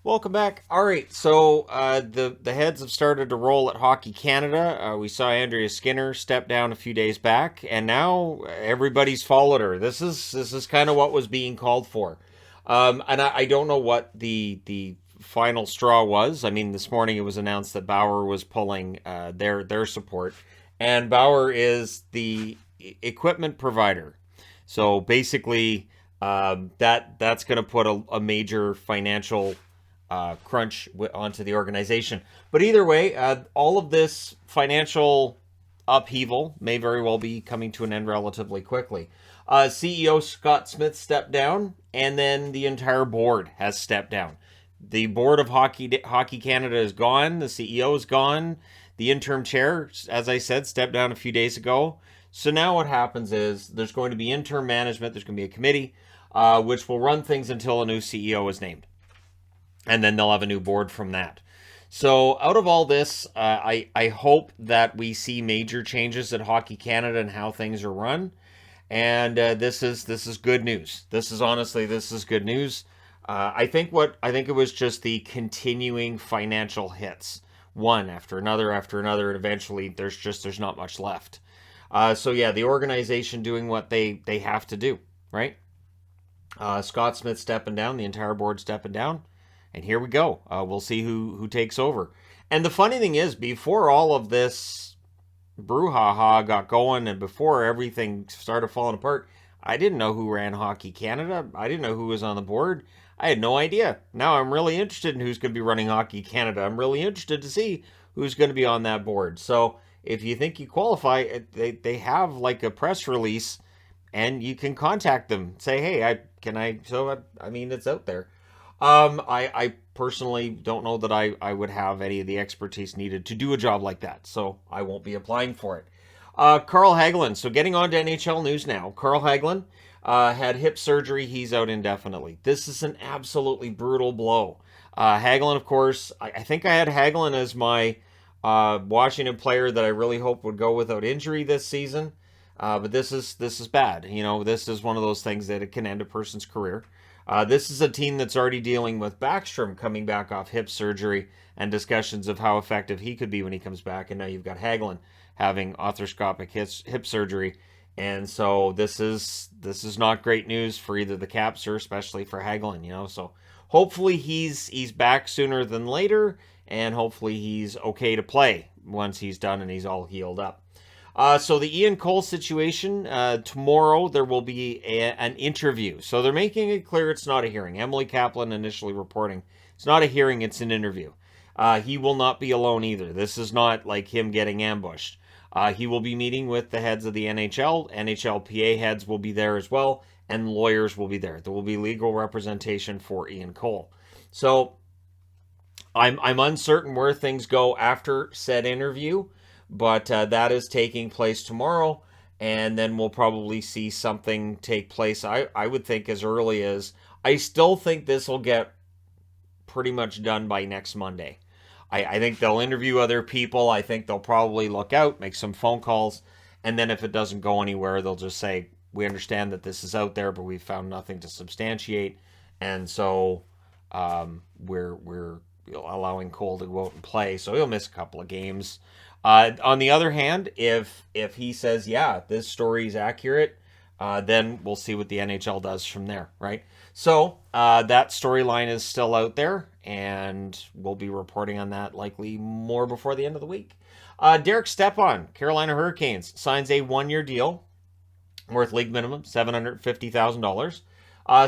Welcome back. All right, so the heads have started to roll at Hockey Canada. We saw Andrea Skinner step down a few days back, and now everybody's followed her. This is kind of what was being called for, and I don't know what the final straw was. I mean, this morning it was announced that Bauer was pulling their support, and Bauer is the equipment provider. So basically, that's going to put a major financial crunch onto the organization. But either way, all of this financial upheaval may very well be coming to an end relatively quickly. CEO Scott Smith stepped down, and then the entire board has stepped down. The board of Hockey Canada is gone. The CEO is gone. The interim chair, as I said, stepped down a few days ago. So now what happens is there's going to be interim management. There's going to be a committee which will run things until a new CEO is named, and then they'll have a new board from that. So out of all this, I hope that we see major changes at Hockey Canada and how things are run. And this is good news. This is good news. I think it was just the continuing financial hits, one after another, and eventually there's not much left. So yeah, the organization doing what they have to do, right? Scott Smith stepping down, the entire board stepping down, and here we go. We'll see who takes over. And the funny thing is, before all of this brouhaha got going, and before everything started falling apart, I didn't know who ran Hockey Canada. I didn't know who was on the board. I had no idea. Now I'm really interested in who's going to be running Hockey Canada. I'm really interested to see who's going to be on that board. So if you think you qualify, they have like a press release, and you can contact them. Say, hey, I. So I mean, it's out there. I personally don't know that I would have any of the expertise needed to do a job like that, so I won't be applying for it. Carl Hagelin. So getting on to NHL news now. Carl Hagelin had hip surgery. He's out indefinitely. This is an absolutely brutal blow. Hagelin, of course, I think I had Hagelin as my Washington player that I really hope would go without injury this season. But this is bad. You know, this is one of those things that it can end a person's career. This is a team that's already dealing with Backstrom coming back off hip surgery and discussions of how effective he could be when he comes back. And now you've got Hagelin having arthroscopic hip surgery, and so this is not great news for either the Caps or especially for Hagelin. You know, so hopefully he's back sooner than later, and hopefully he's okay to play once he's done and he's all healed up. So the Ian Cole situation, tomorrow there will be an interview. So they're making it clear it's not a hearing. Emily Kaplan initially reporting it's not a hearing, it's an interview. He will not be alone either. This is not like him getting ambushed. He will be meeting with the heads of the NHL. NHLPA heads will be there as well, and lawyers will be there. There will be legal representation for Ian Cole. So I'm uncertain where things go after said interview, but that is taking place tomorrow, and then we'll probably see something take place. I would think as early as I still think this will get pretty much done by next Monday. I think they'll interview other people. I think they'll probably look out, make some phone calls, and then if it doesn't go anywhere, they'll just say, "We understand that this is out there, but we've found nothing to substantiate, and so we're allowing Cole to go out and play." So he'll miss a couple of games. On the other hand, if he says, "Yeah, this story is accurate," then we'll see what the NHL does from there, right? So that storyline is still out there, and we'll be reporting on that likely more before the end of the week. Derek Stepan, Carolina Hurricanes, signs a 1-year deal worth league minimum $750,000.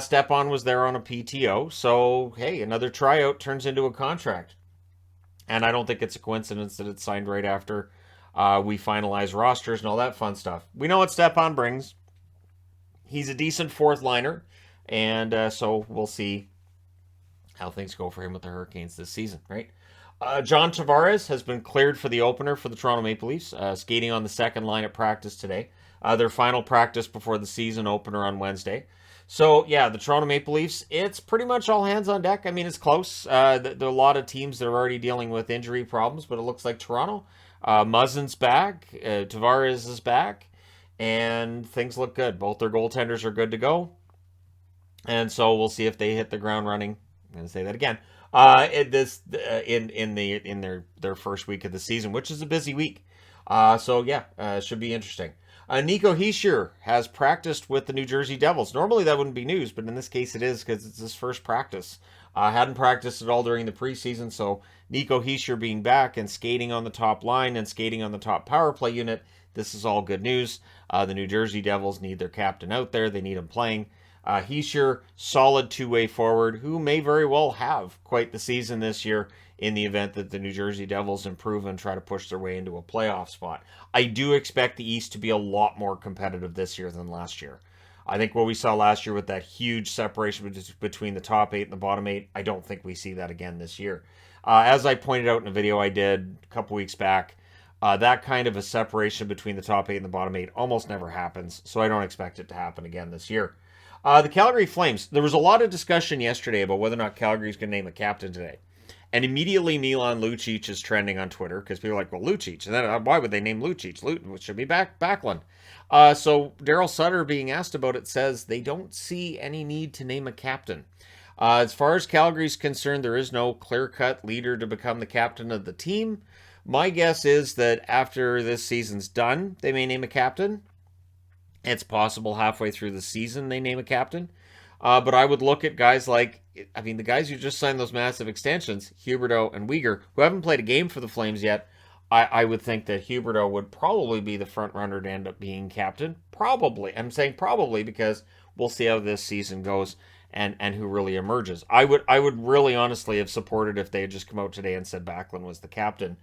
Stepan was there on a PTO, so hey, another tryout turns into a contract. And I don't think it's a coincidence that it's signed right after we finalize rosters and all that fun stuff. We know what Stepan brings. He's a decent fourth liner, and so we'll see how things go for him with the Hurricanes this season, right? John Tavares has been cleared for the opener for the Toronto Maple Leafs, skating on the second line at practice today. Their final practice before the season opener on Wednesday. So, yeah, the Toronto Maple Leafs, it's pretty much all hands on deck. I mean, it's close. There are a lot of teams that are already dealing with injury problems, but it looks like Toronto. Muzzin's back. Tavares is back. And things look good. Both their goaltenders are good to go. And so we'll see if they hit the ground running I'm going to say that again. In their first week of the season, which is a busy week. So yeah, should be interesting. Nico Hischier has practiced with the New Jersey Devils. Normally that wouldn't be news, but in this case it is because it's his first practice. Hadn't practiced at all during the preseason, so Nico Hischier being back and skating on the top line and skating on the top power play unit, this is all good news. The New Jersey Devils need their captain out there. They need him playing. Hischier, solid two-way forward, who may very well have quite the season this year in the event that the New Jersey Devils improve and try to push their way into a playoff spot. I do expect the East to be a lot more competitive this year than last year. I think what we saw last year with that huge separation between the top 8 and the bottom 8, I don't think we see that again this year. As I pointed out in a video I did a couple weeks back, that kind of a separation between the top 8 and the bottom 8 almost never happens, so I don't expect it to happen again this year. The Calgary Flames, there was a lot of discussion yesterday about whether or not Calgary's going to name a captain today. And immediately Milan Lucic is trending on Twitter because people are like, well, Lucic. And then why would they name Lucic? It should be Backlund. So Daryl Sutter being asked about it says they don't see any need to name a captain. As far as Calgary's concerned, there is no clear-cut leader to become the captain of the team. My guess is that after this season's done, they may name a captain. It's possible halfway through the season they name a captain. But I would look at guys like, the guys who just signed those massive extensions, Huberdeau and Weegar, who haven't played a game for the Flames yet. I would think that Huberdeau would probably be the front runner to end up being captain. Probably. I'm saying probably because we'll see how this season goes and who really emerges. I would really honestly have supported if they had just come out today and said Backlund was the captain.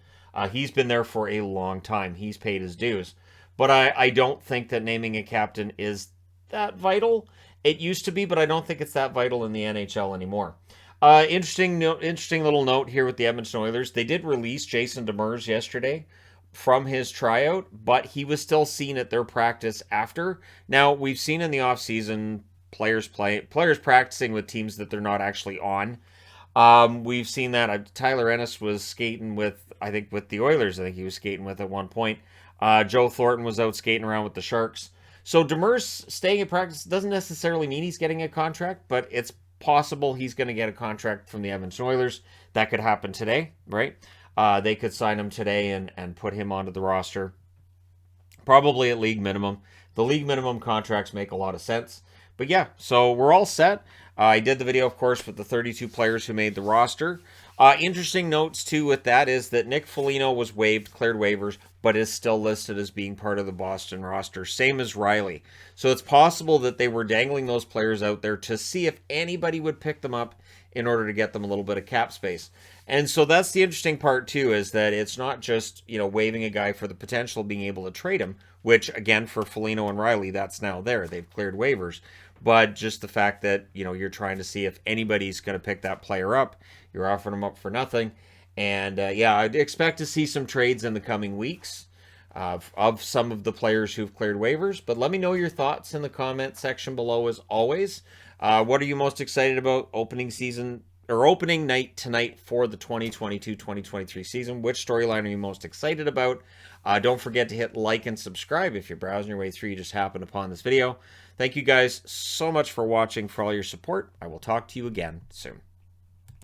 He's been there for a long time. He's paid his dues. But I don't think that naming a captain is that vital. It used to be, but I don't think it's that vital in the NHL anymore. Interesting little note here with the Edmonton Oilers. They did release Jason Demers yesterday from his tryout, but he was still seen at their practice after. Now, we've seen in the offseason players practicing with teams that they're not actually on. We've seen that. Tyler Ennis was skating with the Oilers. I think he was skating with at one point. Joe Thornton was out skating around with the Sharks. So Demers staying in practice doesn't necessarily mean he's getting a contract, but it's possible he's going to get a contract from the Edmonton Oilers. That could happen today, right? They could sign him today and put him onto the roster, probably at league minimum. The league minimum contracts make a lot of sense. But yeah, so we're all set. I did the video, of course, with the 32 players who made the roster. Interesting notes, too, with that is that Nick Foligno was waived, cleared waivers, but is still listed as being part of the Boston roster. Same as Riley. So it's possible that they were dangling those players out there to see if anybody would pick them up in order to get them a little bit of cap space. And so that's the interesting part, too, is that it's not just, waiving a guy for the potential of being able to trade him, which, again, for Foligno and Riley, that's now there. They've cleared waivers. But just the fact that, you're trying to see if anybody's going to pick that player up. You're offering them up for nothing. And, I'd expect to see some trades in the coming weeks of some of the players who've cleared waivers. But let me know your thoughts in the comment section below as always. What are you most excited about opening night tonight for the 2022-2023 season? Which storyline are you most excited about? Don't forget to hit like and subscribe if you're browsing your way through. You just happened upon this video. Thank you guys so much for watching, for all your support. I will talk to you again soon.